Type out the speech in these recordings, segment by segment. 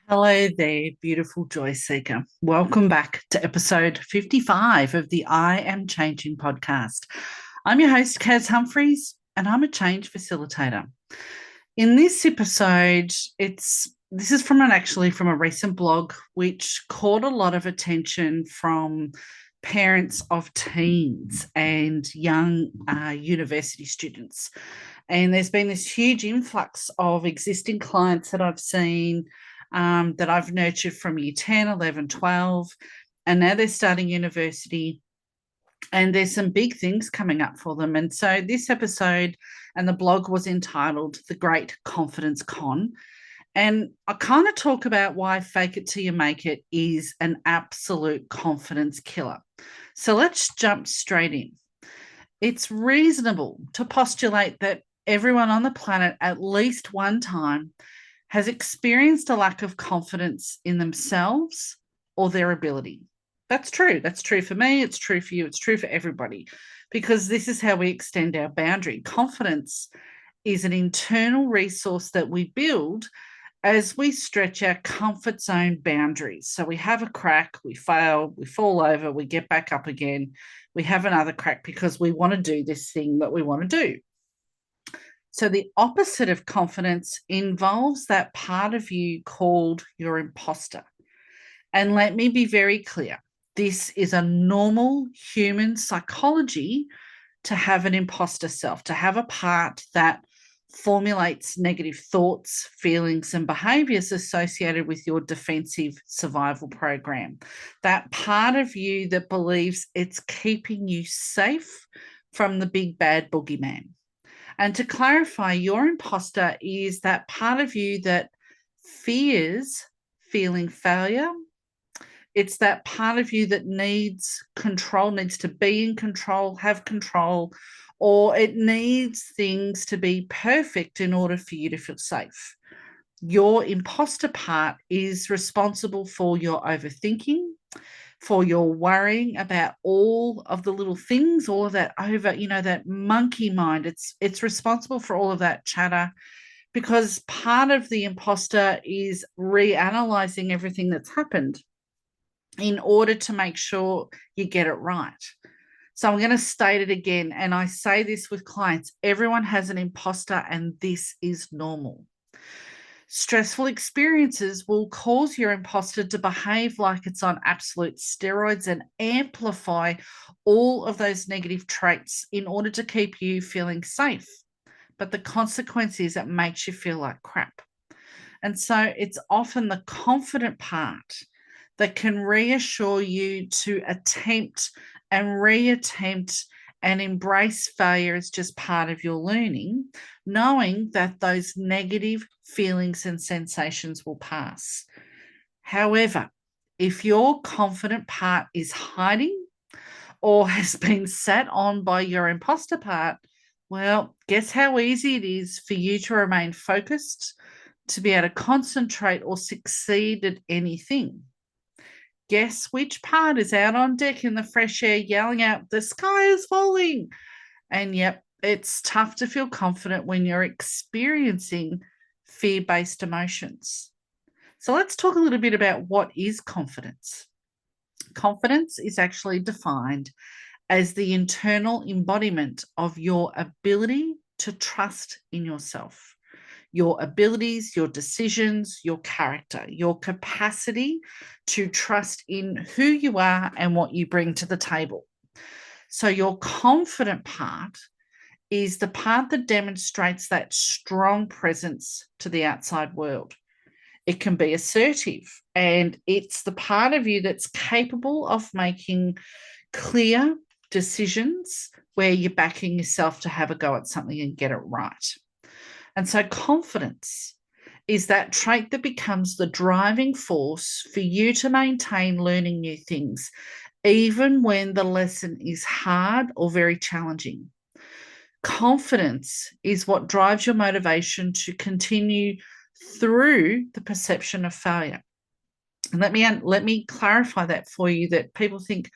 Hello there, beautiful joy seeker. Welcome back to episode 55 of the I Am Changing podcast. I'm your host, Kaz Humphreys, and I'm a change facilitator. In this episode, this is from a recent blog which caught a lot of attention from parents of teens and young university students. And there's been this huge influx of existing clients that I've seen, that I've nurtured from year 10, 11, 12, and now they're starting university. And there's some big things coming up for them. And so this episode and the blog was entitled The Great Confidence Con. And I kind of talk about why fake it till you make it is an absolute confidence killer. So let's jump straight in. It's reasonable to postulate that everyone on the planet at least one time has experienced a lack of confidence in themselves or their ability. That's true. That's true for me. It's true for you. It's true for everybody, because this is how we extend our boundary. Confidence is an internal resource that we build as we stretch our comfort zone boundaries. So we have a crack, we fail, we fall over, we get back up again, we have another crack because we want to do this thing that we want to do. So the opposite of confidence involves that part of you called your imposter. And let me be very clear, this is a normal human psychology to have an imposter self, to have a part that formulates negative thoughts, feelings, and behaviors associated with your defensive survival program. That part of you that believes it's keeping you safe from the big bad boogeyman. And to clarify, your imposter is that part of you that fears feeling failure. It's that part of you that needs control, needs to be in control, have control, or it needs things to be perfect in order for you to feel safe. Your imposter part is responsible for your overthinking, for your worrying about all of the little things, all of that that monkey mind. It's responsible for all of that chatter, because part of the imposter is reanalyzing everything that's happened in order to make sure you get it right. So I'm going to state it again, and I say this with clients: everyone has an imposter, and this is normal. Stressful experiences will cause your imposter to behave like it's on absolute steroids and amplify all of those negative traits in order to keep you feeling safe. But the consequence is it makes you feel like crap. And so it's often the confident part that can reassure you to attempt and reattempt and embrace failure as just part of your learning, knowing that those negative feelings and sensations will pass. However, if your confident part is hiding or has been sat on by your imposter part, well, guess how easy it is for you to remain focused, to be able to concentrate or succeed at anything. Guess which part is out on deck in the fresh air yelling out, "The sky is falling." And yep, it's tough to feel confident when you're experiencing fear-based emotions. So let's talk a little bit about what is confidence. Confidence is actually defined as the internal embodiment of your ability to trust in yourself, your abilities, your decisions, your character, your capacity to trust in who you are and what you bring to the table. So your confident part is the part that demonstrates that strong presence to the outside world. It can be assertive, and it's the part of you that's capable of making clear decisions where you're backing yourself to have a go at something and get it right. And so confidence is that trait that becomes the driving force for you to maintain learning new things, even when the lesson is hard or very challenging. Confidence is what drives your motivation to continue through the perception of failure. And let me clarify that for you, that people think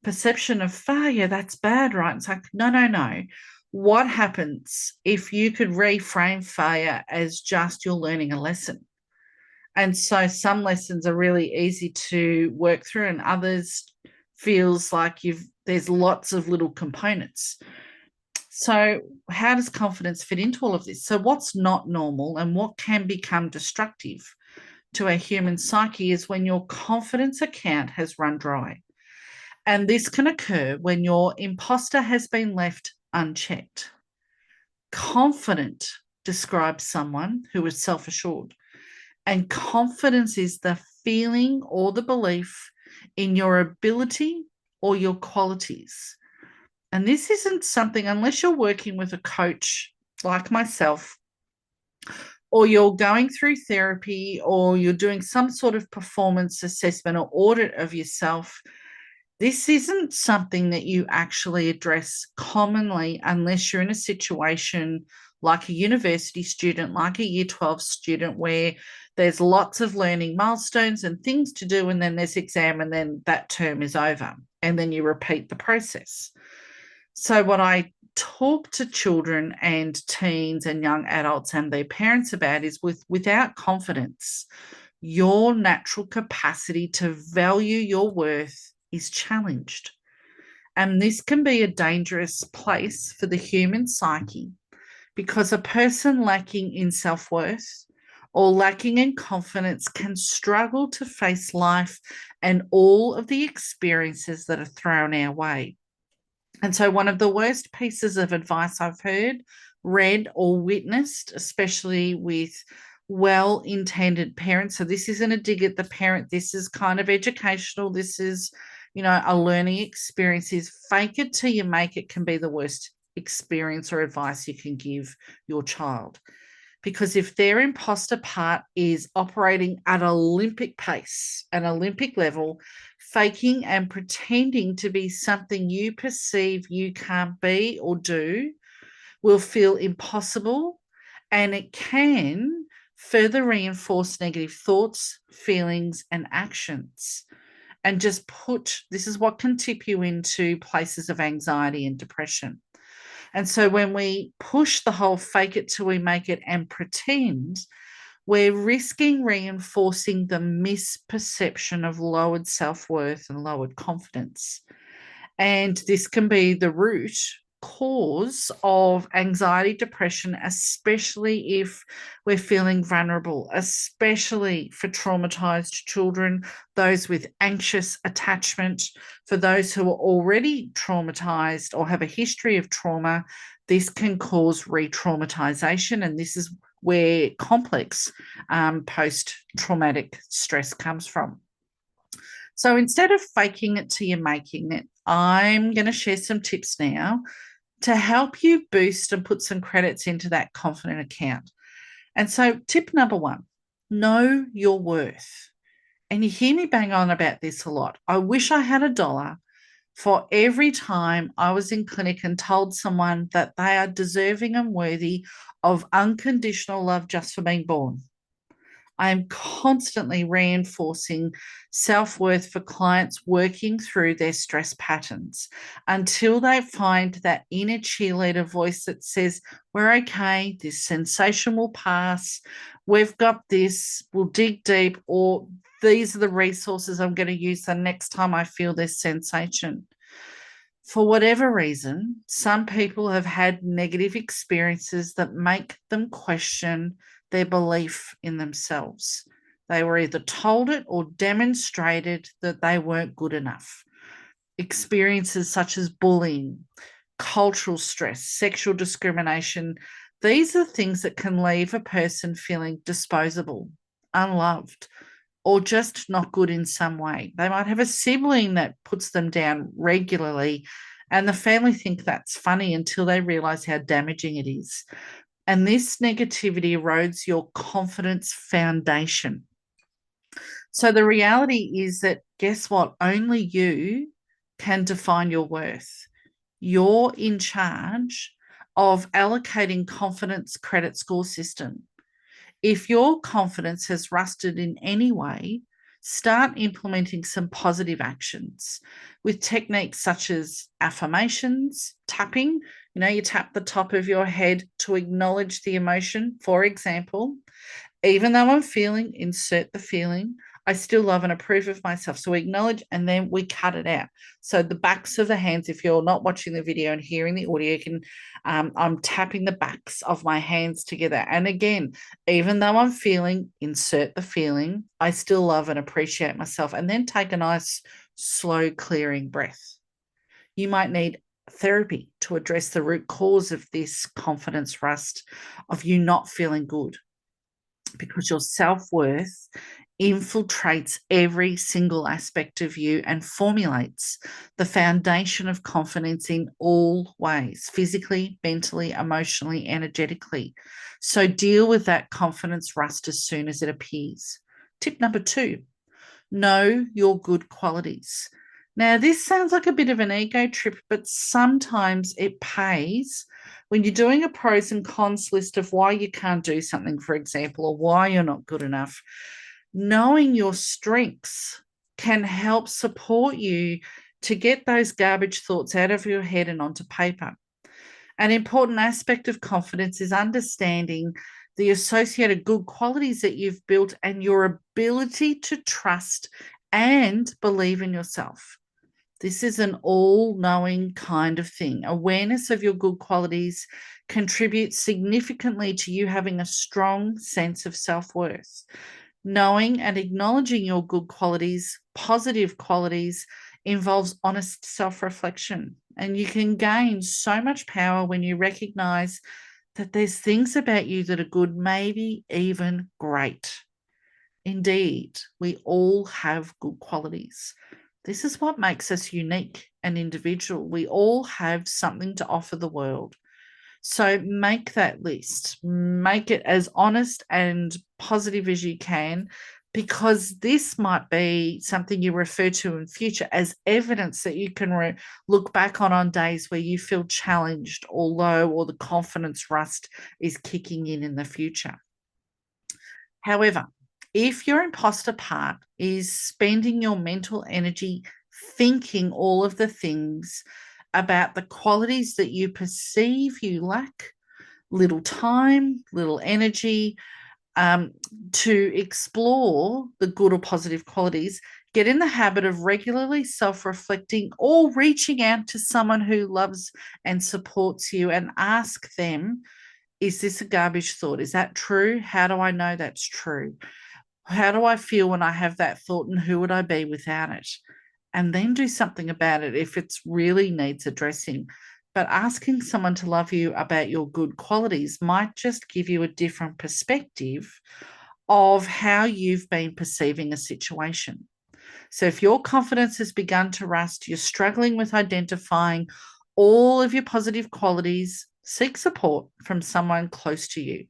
perception of failure, that's bad, right? It's like, no, no, no. What happens if you could reframe failure as just you're learning a lesson? And so some lessons are really easy to work through, and others feels like there's lots of little components. So how does confidence fit into all of this? So what's not normal and what can become destructive to a human psyche is when your confidence account has run dry. And this can occur when your imposter has been left unchecked. Confident describes someone who is self assured, and confidence is the feeling or the belief in your ability or your qualities. And this isn't something, unless you're working with a coach like myself, or you're going through therapy, or you're doing some sort of performance assessment or audit of yourself. This isn't something that you actually address commonly unless you're in a situation like a university student, like a year 12 student, where there's lots of learning milestones and things to do, and then there's exam, and then that term is over, and then you repeat the process. So what I talk to children and teens and young adults and their parents about is without confidence, your natural capacity to value your worth is challenged. And this can be a dangerous place for the human psyche, because a person lacking in self-worth or lacking in confidence can struggle to face life and all of the experiences that are thrown our way. And so, one of the worst pieces of advice I've heard, read, or witnessed, especially with well intended parents. So, this isn't a dig at the parent, this is kind of educational. This is, a learning experience. Is fake it till you make it can be the worst experience or advice you can give your child. Because if their imposter part is operating at Olympic pace, an Olympic level, faking and pretending to be something you perceive you can't be or do will feel impossible, and it can further reinforce negative thoughts, feelings, and actions. And this is what can tip you into places of anxiety and depression. And so when we push the whole fake it till we make it and pretend, we're risking reinforcing the misperception of lowered self-worth and lowered confidence. And this can be the root cause of anxiety, depression, especially if we're feeling vulnerable, especially for traumatized children, those with anxious attachment, for those who are already traumatized or have a history of trauma. This can cause re-traumatization, and this is where complex post-traumatic stress comes from. So instead of faking it till you're making it, I'm going to share some tips now to help you boost and put some credits into that confident account. And so, tip number one, know your worth. And you hear me bang on about this a lot. I wish I had $1 for every time I was in clinic and told someone that they are deserving and worthy of unconditional love just for being born. I am constantly reinforcing self-worth for clients working through their stress patterns until they find that inner cheerleader voice that says, we're okay, this sensation will pass, we've got this, we'll dig deep, or these are the resources I'm going to use the next time I feel this sensation. For whatever reason, some people have had negative experiences that make them question their belief in themselves. They were either told it or demonstrated that they weren't good enough. Experiences such as bullying, cultural stress, sexual discrimination, these are things that can leave a person feeling disposable, unloved, or just not good in some way. They might have a sibling that puts them down regularly, and the family think that's funny until they realize how damaging it is. And this negativity erodes your confidence foundation. So the reality is that, guess what? Only you can define your worth. You're in charge of allocating confidence credit score system. If your confidence has rusted in any way, Start implementing some positive actions with techniques such as affirmations, tapping. You tap the top of your head to acknowledge the emotion. For example, even though I'm feeling, insert the feeling, I still love and approve of myself. So we acknowledge and then we cut it out. So the backs of the hands, if you're not watching the video and hearing the audio, I'm tapping the backs of my hands together. And again, even though I'm feeling, insert the feeling, I still love and appreciate myself. And then take a nice, slow, clearing breath. You might need therapy to address the root cause of this confidence rust, of you not feeling good, because your self-worth infiltrates every single aspect of you and formulates the foundation of confidence in all ways: physically, mentally, emotionally, energetically. So deal with that confidence rust as soon as it appears. Tip number 2, know your good qualities. Now, this sounds like a bit of an ego trip, but sometimes it pays when you're doing a pros and cons list of why you can't do something, for example, or why you're not good enough. Knowing your strengths can help support you to get those garbage thoughts out of your head and onto paper. An important aspect of confidence is understanding the associated good qualities that you've built and your ability to trust and believe in yourself. This is an all-knowing kind of thing. Awareness of your good qualities contributes significantly to you having a strong sense of self-worth. Knowing and acknowledging your good qualities, positive qualities, involves honest self-reflection. And you can gain so much power when you recognize that there's things about you that are good, maybe even great. Indeed, we all have good qualities. This is what makes us unique and individual. We all have something to offer the world. So make that list, make it as honest and positive as you can, because this might be something you refer to in future as evidence that you can look back on days where you feel challenged or low, or the confidence rust is kicking in the future. However, if your imposter part is spending your mental energy thinking all of the things about the qualities that you perceive you lack, little time, little energy, to explore the good or positive qualities, get in the habit of regularly self-reflecting or reaching out to someone who loves and supports you and ask them, is this a garbage thought? Is that true? How do I know that's true? How do I feel when I have that thought, and who would I be without it? And then do something about it if it really needs addressing. But asking someone to love you about your good qualities might just give you a different perspective of how you've been perceiving a situation. So if your confidence has begun to rust, you're struggling with identifying all of your positive qualities, seek support from someone close to you.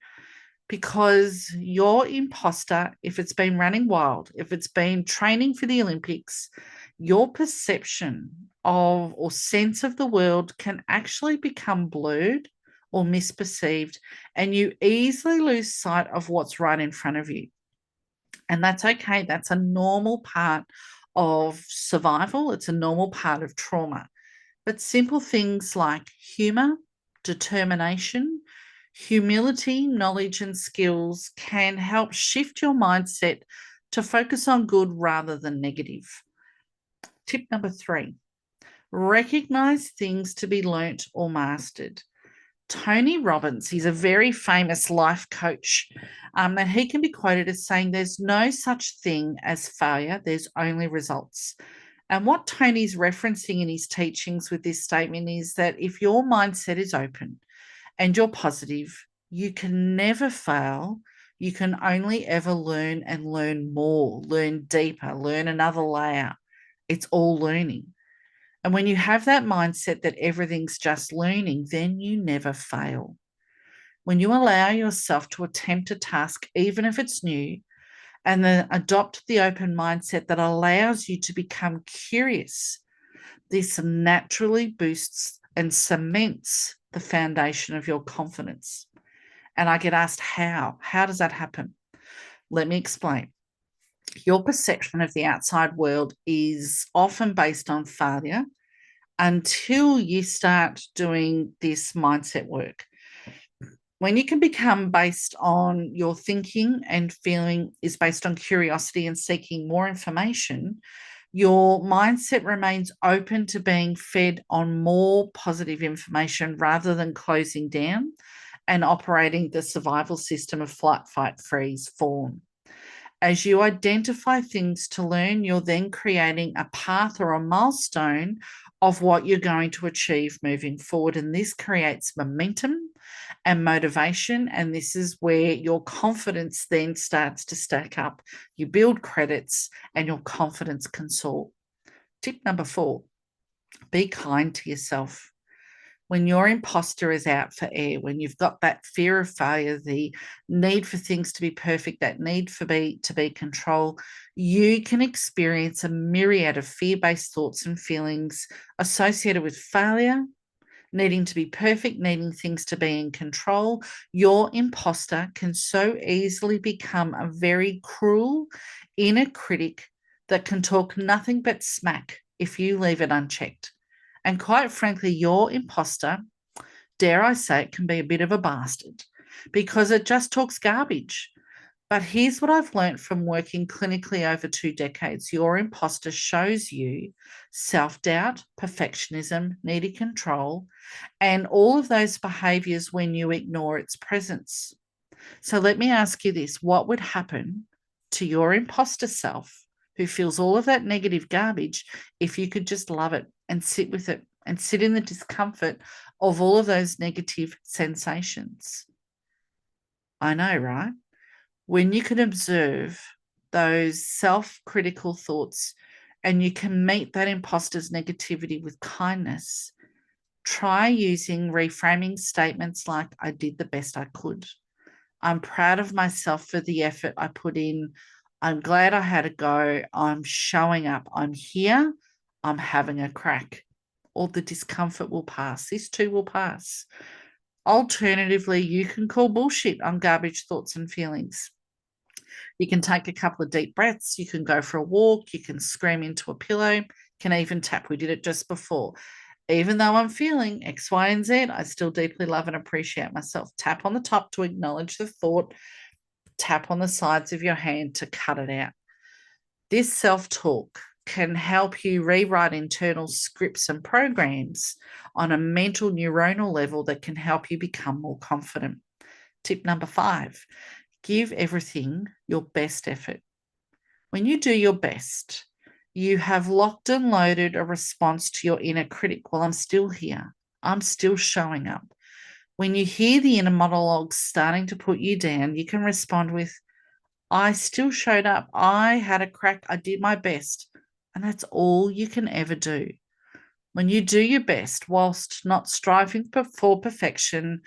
Because your imposter, if it's been running wild, if it's been training for the Olympics, your perception of or sense of the world can actually become blurred or misperceived, and you easily lose sight of what's right in front of you. And that's okay. That's a normal part of survival. It's a normal part of trauma. But simple things like humor, determination, humility, knowledge, and skills can help shift your mindset to focus on good rather than negative. Tip number 3, recognize things to be learnt or mastered. Tony Robbins, he's a very famous life coach, and he can be quoted as saying, there's no such thing as failure, there's only results. And what Tony's referencing in his teachings with this statement is that if your mindset is open and you're positive, you can never fail. You can only ever learn and learn more, learn deeper, learn another layer. It's all learning. And when you have that mindset that everything's just learning, then you never fail. When you allow yourself to attempt a task, even if it's new, and then adopt the open mindset that allows you to become curious, this naturally boosts and cements the foundation of your confidence. And I get asked, how? How does that happen? Let me explain. Your perception of the outside world is often based on failure until you start doing this mindset work. When you can become based on your thinking and feeling is based on curiosity and seeking more information, your mindset remains open to being fed on more positive information rather than closing down and operating the survival system of flight, fight, freeze, fawn. As you identify things to learn, you're then creating a path or a milestone of what you're going to achieve moving forward. And this creates momentum and motivation. And this is where your confidence then starts to stack up. You build credits and your confidence can soar. Tip number 4, be kind to yourself. When your imposter is out for air, when you've got that fear of failure, the need for things to be perfect, that need for to be control, you can experience a myriad of fear-based thoughts and feelings associated with failure, needing to be perfect, needing things to be in control. Your imposter can so easily become a very cruel inner critic that can talk nothing but smack if you leave it unchecked. And quite frankly, your imposter, dare I say it, can be a bit of a bastard because it just talks garbage. But here's what I've learned from working clinically over 2 decades. Your imposter shows you self-doubt, perfectionism, needing control, and all of those behaviors when you ignore its presence. So let me ask you this. What would happen to your imposter self who feels all of that negative garbage if you could just love it and sit with it and sit in the discomfort of all of those negative sensations? I know, right? When you can observe those self-critical thoughts and you can meet that imposter's negativity with kindness, try using reframing statements like, I did the best I could. I'm proud of myself for the effort I put in. I'm glad I had a go. I'm showing up. I'm here. I'm having a crack. All the discomfort will pass. This too will pass. Alternatively, you can call bullshit on garbage thoughts and feelings. You can take a couple of deep breaths. You can go for a walk. You can scream into a pillow. You can even tap. We did it just before. Even though I'm feeling X, Y, and Z, I still deeply love and appreciate myself. Tap on the top to acknowledge the thought. Tap on the sides of your hand to cut it out. This self-talk can help you rewrite internal scripts and programs on a mental neuronal level that can help you become more confident. Tip number 5, give everything your best effort. When you do your best, you have locked and loaded a response to your inner critic. Well, I'm still here. I'm still showing up. When you hear the inner monologue starting to put you down, you can respond with, I still showed up. I had a crack. I did my best. And that's all you can ever do. When you do your best, whilst not striving for perfection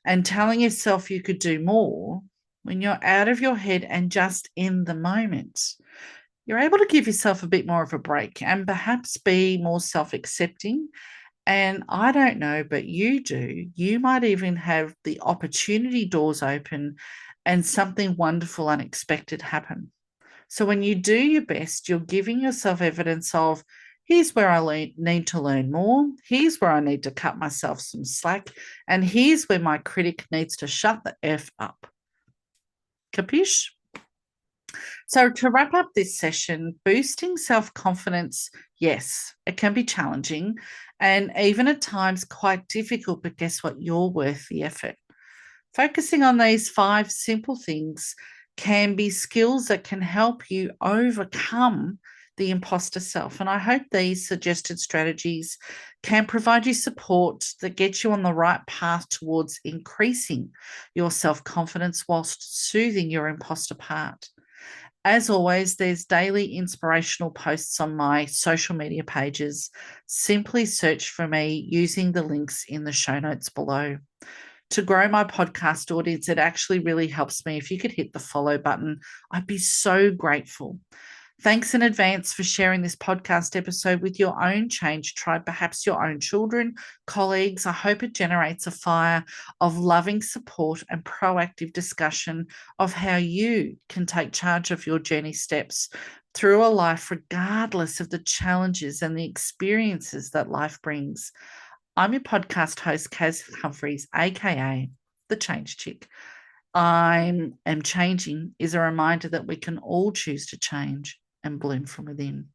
and telling yourself you could do more, when you're out of your head and just in the moment, you're able to give yourself a bit more of a break and perhaps be more self-accepting. And I don't know, but you do. You might even have the opportunity doors open and something wonderful, unexpected happen. So when you do your best, you're giving yourself evidence of, here's where I need to learn more. Here's where I need to cut myself some slack. And here's where my critic needs to shut the F up. Capiche? So to wrap up this session, boosting self-confidence, yes, it can be challenging and even at times quite difficult, but guess what? You're worth the effort. Focusing on these 5 simple things can be skills that can help you overcome the imposter self. And I hope these suggested strategies can provide you support that gets you on the right path towards increasing your self-confidence whilst soothing your imposter part. As always, there's daily inspirational posts on my social media pages. Simply search for me using the links in the show notes below. To grow my podcast audience, it actually really helps me. If you could hit the follow button, I'd be so grateful. Thanks in advance for sharing this podcast episode with your own change tribe, perhaps your own children, colleagues. I hope it generates a fire of loving support and proactive discussion of how you can take charge of your journey steps through a life, regardless of the challenges and the experiences that life brings. I'm your podcast host, Kaz Humphreys, aka The Change Chick. I am changing is a reminder that we can all choose to change and bloom from within.